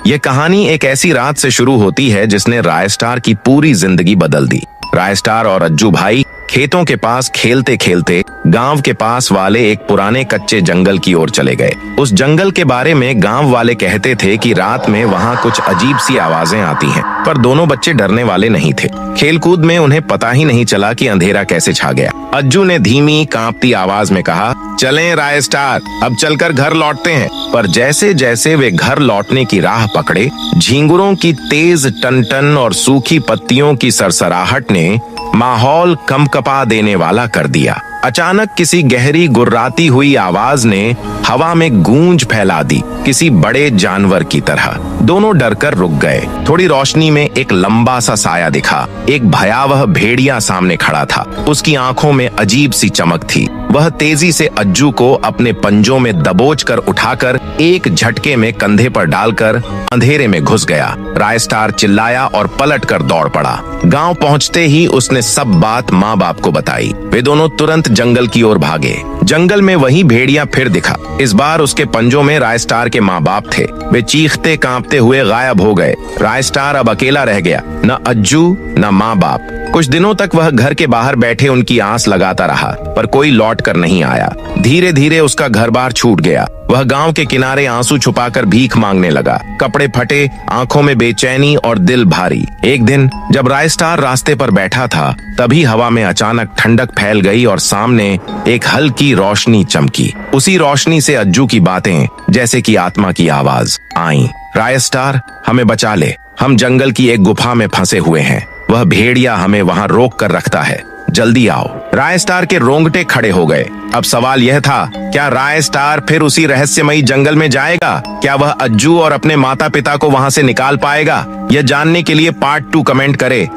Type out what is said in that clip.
ये कहानी एक ऐसी रात से शुरू होती है जिसने रायस्टार की पूरी जिंदगी बदल दी। रायस्टार और अज्जू भाई खेतों के पास खेलते खेलते गांव के पास वाले एक पुराने कच्चे जंगल की ओर चले गए। उस जंगल के बारे में गांव वाले कहते थे कि रात में वहां कुछ अजीब सी आवाजें आती हैं, पर दोनों बच्चे डरने वाले नहीं थे। खेलकूद में उन्हें पता ही नहीं चला कि अंधेरा कैसे छा गया। अज्जू ने धीमी कांपती आवाज में कहा, चलें रायस्टार, अब चलकर घर लौटते हैं। पर जैसे जैसे वे घर लौटने की राह पकड़े, झींगुरों की तेज टन-टन और सूखी पत्तियों की सरसराहट ने माहौल कंपकपा देने वाला कर दिया। अचानक किसी गहरी गुर्राती हुई आवाज ने हवा में गूंज फैला दी, किसी बड़े जानवर की तरह। दोनों डरकर रुक गए। थोड़ी रोशनी में एक लंबा सा साया दिखा। एक भयावह भेड़िया सामने खड़ा था। उसकी आंखों में अजीब सी चमक थी। वह तेजी से अज्जू को अपने पंजों में दबोच कर उठाकर एक झटके में कंधे पर डालकर अंधेरे में घुस गया। रायस्टार चिल्लाया और पलट कर दौड़ पड़ा। गांव पहुंचते ही उसने सब बात माँ बाप को बताई। वे दोनों तुरंत जंगल की ओर भागे। जंगल में वही भेड़िया फिर दिखा। इस बार उसके पंजों में रायस्टार के माँ बाप थे। वे चीखते कांपते हुए गायब हो गए। रायस्टार अब अकेला रह गया, न अज्जू न माँ बाप। कुछ दिनों तक वह घर के बाहर बैठे उनकी आस लगाता रहा, पर कोई लौट कर नहीं आया। धीरे धीरे उसका घर बार छूट गया। वह गांव के किनारे आंसू छुपाकर भीख मांगने लगा। कपड़े फटे, आंखों में बेचैनी और दिल भारी। एक दिन जब रायस्टार रास्ते पर बैठा था, तभी हवा में अचानक ठंडक फैल गई और सामने एक हल्की रोशनी चमकी। उसी रोशनी से अज्जू की बातें जैसे कि आत्मा की आवाज आई। रायस्टार, हमें बचा ले, हम जंगल की एक गुफा में फंसे हुए हैं। वह भेड़िया हमें वहां रोक कर रखता है, जल्दी आओ। रायस्टार के रोंगटे खड़े हो गए। अब सवाल यह था, क्या रायस्टार फिर उसी रहस्यमयी जंगल में जाएगा? क्या वह अज्जू और अपने माता पिता को वहां से निकाल पाएगा? यह जानने के लिए पार्ट 2 कमेंट करे।